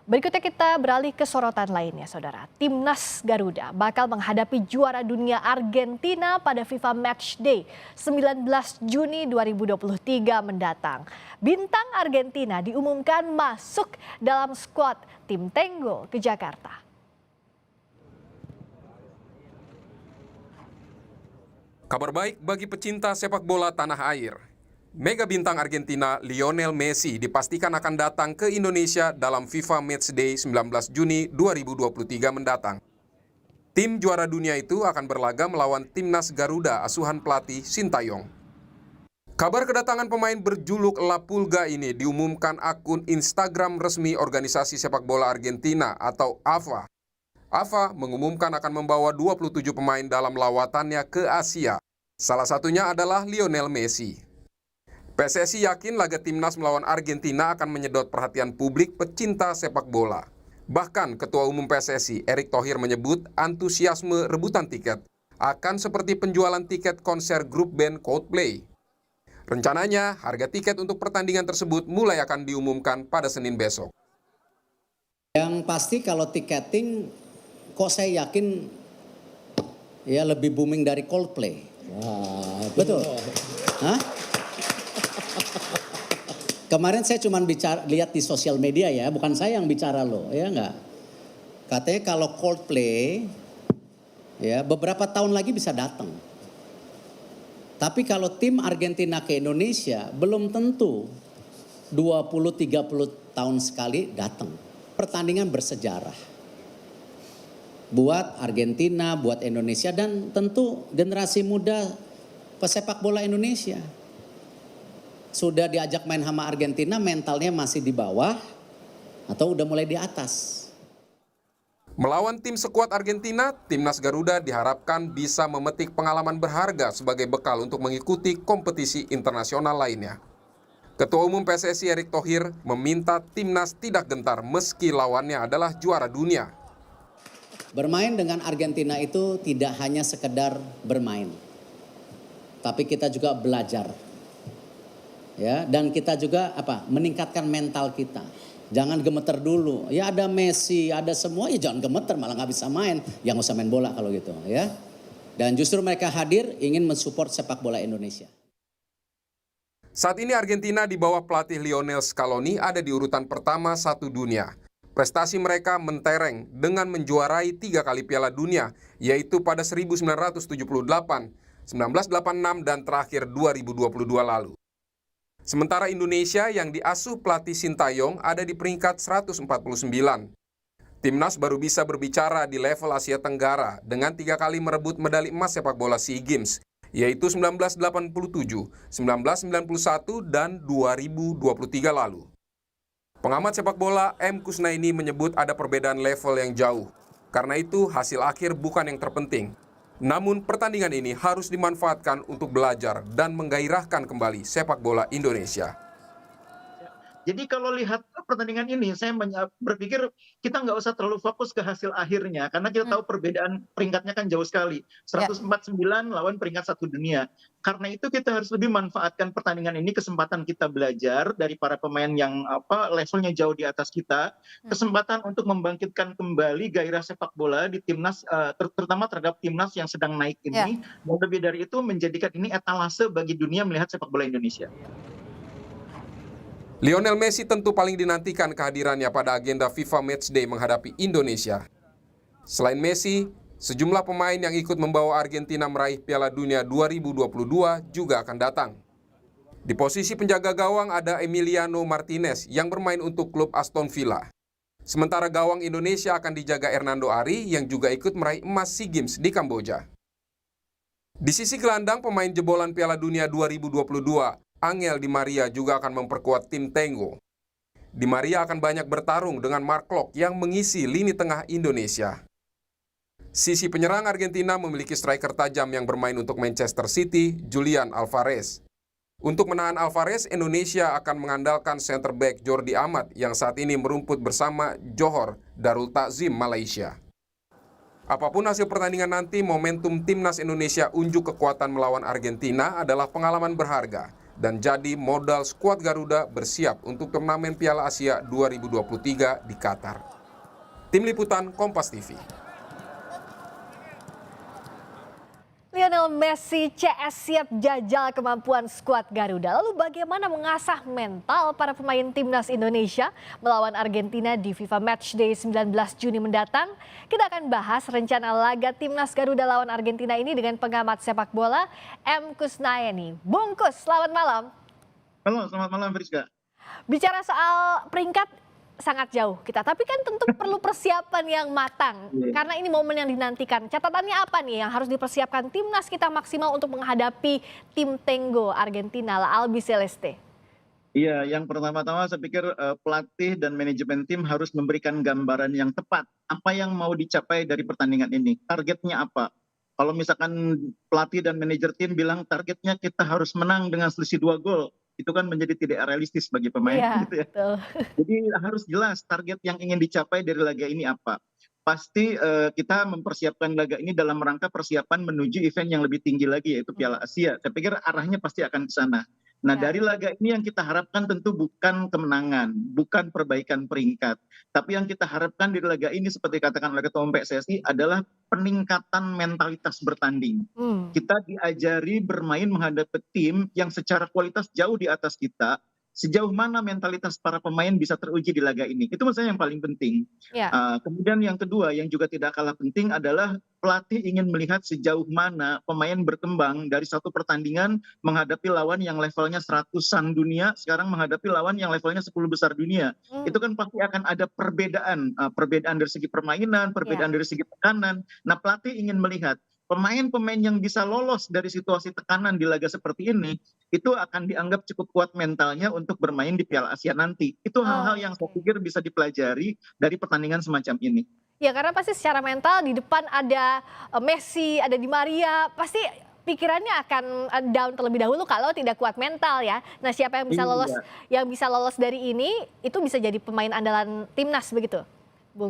Berikutnya kita beralih ke sorotan lainnya, Saudara. Timnas Garuda bakal menghadapi juara dunia Argentina pada FIFA Matchday 19 Juni 2023 mendatang. Bintang Argentina diumumkan masuk dalam skuad tim Tenggo ke Jakarta. Kabar baik bagi pecinta sepak bola tanah air. Mega bintang Argentina Lionel Messi dipastikan akan datang ke Indonesia dalam FIFA Matchday 19 Juni 2023 mendatang. Tim juara dunia itu akan berlaga melawan timnas Garuda asuhan pelatih Sintayong. Kabar kedatangan pemain berjuluk La Pulga ini diumumkan akun Instagram resmi organisasi sepak bola Argentina atau AFA. AFA mengumumkan akan membawa 27 pemain dalam lawatannya ke Asia. Salah satunya adalah Lionel Messi. PSSI yakin laga timnas melawan Argentina akan menyedot perhatian publik pecinta sepak bola. Bahkan Ketua Umum PSSI Erick Thohir menyebut antusiasme rebutan tiket akan seperti penjualan tiket konser grup band Coldplay. Rencananya harga tiket untuk pertandingan tersebut mulai akan diumumkan pada Senin besok. Yang pasti kalau tiketing kok saya yakin ya lebih booming dari Coldplay. Wah, betul. Hah? Kemarin saya cuma lihat di sosial media ya, bukan saya yang bicara loh, ya enggak. Katanya kalau Coldplay, ya beberapa tahun lagi bisa datang. Tapi kalau tim Argentina ke Indonesia, belum tentu 20-30 tahun sekali datang. Pertandingan bersejarah. Buat Argentina, buat Indonesia, dan tentu generasi muda pesepak bola Indonesia. Sudah diajak main sama Argentina, mentalnya masih di bawah atau udah mulai di atas. Melawan tim sekuat Argentina, timnas Garuda diharapkan bisa memetik pengalaman berharga sebagai bekal untuk mengikuti kompetisi internasional lainnya. Ketua Umum PSSI Erick Thohir meminta timnas tidak gentar meski lawannya adalah juara dunia. Bermain dengan Argentina itu tidak hanya sekedar bermain, tapi kita juga belajar. Ya, dan kita juga meningkatkan mental kita. Jangan gemeter dulu. Ya ada Messi, ada semua, ya jangan gemeter malah nggak bisa main. Ya nggak usah main bola kalau gitu ya. Dan justru mereka hadir ingin mensupport sepak bola Indonesia. Saat ini Argentina di bawah pelatih Lionel Scaloni ada di urutan pertama satu dunia. Prestasi mereka mentereng dengan menjuarai 3 kali Piala Dunia, yaitu pada 1978, 1986, dan terakhir 2022 lalu. Sementara Indonesia yang diasuh pelatih Sintayong ada di peringkat 149. Timnas baru bisa berbicara di level Asia Tenggara dengan 3 kali merebut medali emas sepak bola SEA Games, yaitu 1987, 1991, dan 2023 lalu. Pengamat sepak bola M. Kusnaini menyebut ada perbedaan level yang jauh. Karena itu hasil akhir bukan yang terpenting. Namun pertandingan ini harus dimanfaatkan untuk belajar dan menggairahkan kembali sepak bola Indonesia. Jadi kalau lihat pertandingan ini, saya berpikir kita nggak usah terlalu fokus ke hasil akhirnya. Karena kita tahu perbedaan peringkatnya kan jauh sekali. 149 lawan peringkat satu dunia. Karena itu kita harus lebih manfaatkan pertandingan ini, kesempatan kita belajar dari para pemain yang levelnya jauh di atas kita. Kesempatan untuk membangkitkan kembali gairah sepak bola di timnas, terutama terhadap timnas yang sedang naik ini. Dan lebih dari itu menjadikan ini etalase bagi dunia melihat sepak bola Indonesia. Lionel Messi tentu paling dinantikan kehadirannya pada agenda FIFA Matchday menghadapi Indonesia. Selain Messi, sejumlah pemain yang ikut membawa Argentina meraih Piala Dunia 2022 juga akan datang. Di posisi penjaga gawang ada Emiliano Martinez yang bermain untuk klub Aston Villa. Sementara gawang Indonesia akan dijaga Hernando Ari yang juga ikut meraih emas SEA Games di Kamboja. Di sisi gelandang, pemain jebolan Piala Dunia 2022, Angel Di Maria juga akan memperkuat tim Tenggo. Di Maria akan banyak bertarung dengan Mark Klok yang mengisi lini tengah Indonesia. Sisi penyerang Argentina memiliki striker tajam yang bermain untuk Manchester City, Julian Alvarez. Untuk menahan Alvarez, Indonesia akan mengandalkan center back Jordi Amat yang saat ini merumput bersama Johor Darul Takzim Malaysia. Apapun hasil pertandingan nanti, momentum timnas Indonesia unjuk kekuatan melawan Argentina adalah pengalaman berharga dan jadi modal skuad Garuda bersiap untuk turnamen Piala Asia 2023 di Qatar. Tim Liputan Kompas TV. Lionel Messi CS siap jajal kemampuan skuad Garuda. Lalu bagaimana mengasah mental para pemain timnas Indonesia melawan Argentina di FIFA Matchday 19 Juni mendatang? Kita akan bahas rencana laga timnas Garuda lawan Argentina ini dengan pengamat sepak bola M. Kusnayani. Bung Kus, selamat malam. Halo, selamat malam Friska. Bicara soal peringkat sangat jauh kita, tapi kan tentu perlu persiapan yang matang karena ini momen yang dinantikan. Catatannya apa nih yang harus dipersiapkan timnas kita maksimal untuk menghadapi tim Tenggo Argentina, La Albi Celeste? Iya, yang pertama-tama saya pikir pelatih dan manajemen tim harus memberikan gambaran yang tepat. Apa yang mau dicapai dari pertandingan ini? Targetnya apa? Kalau misalkan pelatih dan manajer tim bilang targetnya kita harus menang dengan selisih 2 gol, itu kan menjadi tidak realistis bagi pemain. Gitu ya. Betul. Jadi harus jelas target yang ingin dicapai dari laga ini apa. Pasti kita mempersiapkan laga ini dalam rangka persiapan menuju event yang lebih tinggi lagi yaitu Piala Asia. Saya pikir arahnya pasti akan ke sana. Nah, dari laga ini yang kita harapkan tentu bukan kemenangan, bukan perbaikan peringkat. Tapi yang kita harapkan dari laga ini seperti katakan oleh Ketua Umum PSSI adalah peningkatan mentalitas bertanding. Kita diajari bermain menghadapi tim yang secara kualitas jauh di atas kita. Sejauh mana mentalitas para pemain bisa teruji di laga ini. Itu menurut saya yang paling penting. Kemudian yang kedua yang juga tidak kalah penting adalah pelatih ingin melihat sejauh mana pemain berkembang dari satu pertandingan menghadapi lawan yang levelnya 100-an dunia, sekarang menghadapi lawan yang levelnya 10 besar dunia. Itu kan pasti akan ada perbedaan dari segi permainan, perbedaan dari segi tekanan. Nah, pelatih ingin melihat pemain-pemain yang bisa lolos dari situasi tekanan di laga seperti ini, itu akan dianggap cukup kuat mentalnya untuk bermain di Piala Asia nanti. Itu hal-hal yang saya pikir bisa dipelajari dari pertandingan semacam ini. Ya, karena pasti secara mental di depan ada Messi, ada Di Maria, pasti pikirannya akan down terlebih dahulu kalau tidak kuat mental ya. Nah, siapa yang bisa lolos dari ini itu bisa jadi pemain andalan timnas begitu?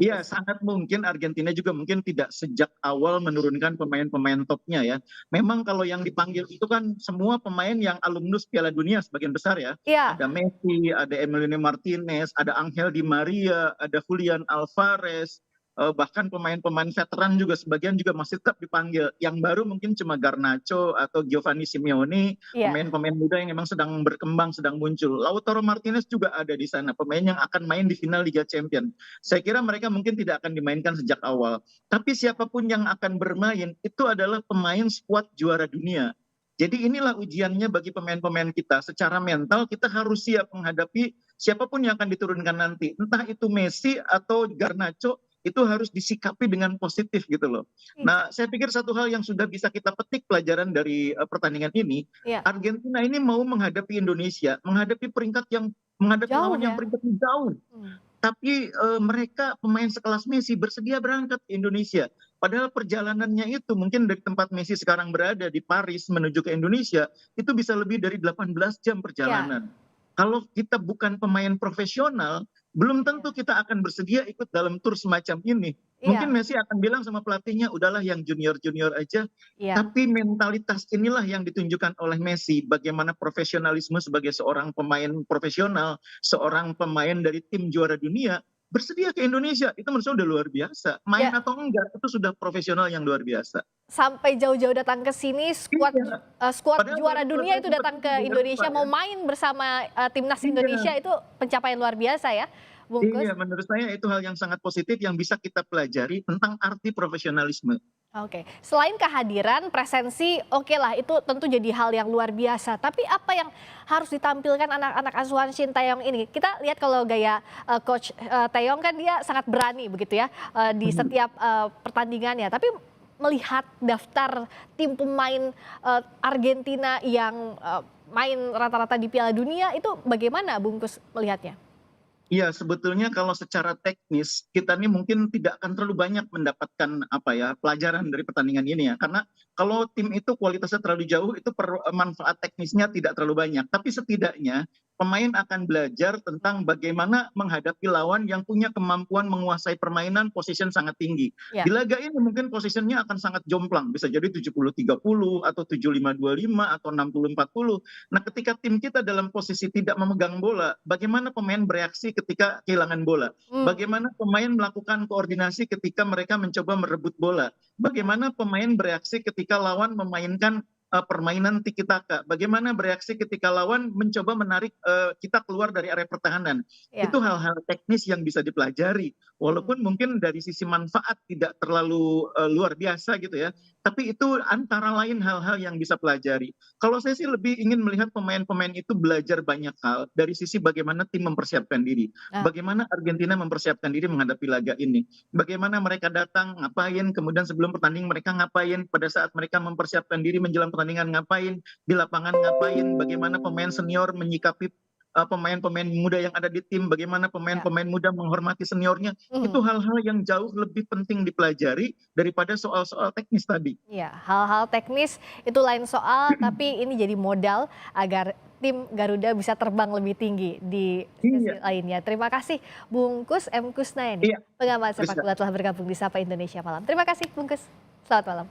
Iya, sangat mungkin Argentina juga mungkin tidak sejak awal menurunkan pemain-pemain topnya ya. Memang kalau yang dipanggil itu kan semua pemain yang alumnus Piala Dunia sebagian besar ya. Iya. Ada Messi, ada Emiliano Martinez, ada Angel Di Maria, ada Julian Alvarez, bahkan pemain-pemain veteran juga sebagian juga masih tetap dipanggil. Yang baru mungkin cuma Garnacho atau Giovanni Simeone, pemain-pemain muda yang memang sedang berkembang, sedang muncul. Lautaro Martinez juga ada di sana, pemain yang akan main di final Liga Champions. Saya kira mereka mungkin tidak akan dimainkan sejak awal. Tapi siapapun yang akan bermain itu adalah pemain skuad juara dunia. Jadi inilah ujiannya bagi pemain-pemain kita. Secara mental kita harus siap menghadapi siapapun yang akan diturunkan nanti. Entah itu Messi atau Garnacho, itu harus disikapi dengan positif gitu loh. Nah, saya pikir satu hal yang sudah bisa kita petik pelajaran dari pertandingan ini, Argentina ini mau menghadapi Indonesia, menghadapi lawan yang peringkatnya jauh. Tapi mereka pemain sekelas Messi bersedia berangkat ke Indonesia. Padahal perjalanannya itu mungkin dari tempat Messi sekarang berada di Paris menuju ke Indonesia, itu bisa lebih dari 18 jam perjalanan. Kalau kita bukan pemain profesional, belum tentu kita akan bersedia ikut dalam tur semacam ini. Mungkin Messi akan bilang sama pelatihnya, udahlah yang junior-junior aja. Tapi mentalitas inilah yang ditunjukkan oleh Messi. Bagaimana profesionalisme sebagai seorang pemain profesional, seorang pemain dari tim juara dunia, bersedia ke Indonesia. Itu menurut saya udah luar biasa. Main atau enggak, itu sudah profesional yang luar biasa. Sampai jauh-jauh datang ke sini, skuad juara dunia itu datang ke Indonesia, mau main bersama timnas Indonesia, itu pencapaian luar biasa ya, Bung Kus? Iya, menurut saya itu hal yang sangat positif yang bisa kita pelajari tentang arti profesionalisme. Oke, selain kehadiran, presensi, oke lah itu tentu jadi hal yang luar biasa. Tapi apa yang harus ditampilkan anak-anak asuhan Shin Taeyong ini? Kita lihat kalau gaya Coach Taeyong kan dia sangat berani begitu ya di setiap pertandingannya. Tapi melihat daftar tim pemain Argentina yang main rata-rata di Piala Dunia itu bagaimana Bung Kus melihatnya? Iya, sebetulnya kalau secara teknis kita nih mungkin tidak akan terlalu banyak mendapatkan pelajaran dari pertandingan ini ya. Karena kalau tim itu kualitasnya terlalu jauh itu manfaat teknisnya tidak terlalu banyak. Tapi setidaknya pemain akan belajar tentang bagaimana menghadapi lawan yang punya kemampuan menguasai permainan position sangat tinggi. Ya. Di laga ini mungkin positionnya akan sangat jomplang, bisa jadi 70-30 atau 75-25 atau 60-40. Nah, ketika tim kita dalam posisi tidak memegang bola, bagaimana pemain bereaksi ketika kehilangan bola? Bagaimana pemain melakukan koordinasi ketika mereka mencoba merebut bola? Bagaimana pemain bereaksi ketika lawan memainkan permainan tiki taka? Bagaimana bereaksi ketika lawan mencoba menarik kita keluar dari area pertahanan? Ya. Itu hal-hal teknis yang bisa dipelajari. Walaupun mungkin dari sisi manfaat tidak terlalu luar biasa gitu ya. Tapi itu antara lain hal-hal yang bisa pelajari. Kalau saya sih lebih ingin melihat pemain-pemain itu belajar banyak hal dari sisi bagaimana tim mempersiapkan diri. Ah. Bagaimana Argentina mempersiapkan diri menghadapi laga ini. Bagaimana mereka datang, ngapain, kemudian sebelum pertandingan mereka ngapain, pada saat mereka mempersiapkan diri menjelang pertandingan ngapain, di lapangan ngapain, bagaimana pemain senior menyikapi pemain-pemain muda yang ada di tim, bagaimana pemain-pemain muda menghormati seniornya. Itu hal-hal yang jauh lebih penting dipelajari daripada soal-soal teknis tadi. Ya, hal-hal teknis itu lain soal, tapi ini jadi modal agar tim Garuda bisa terbang lebih tinggi di sesi lainnya. Terima kasih Bungkus M. Kusnaini, pengamat sepak bola telah bergabung di Sapa Indonesia Malam. Terima kasih Bungkus, selamat malam.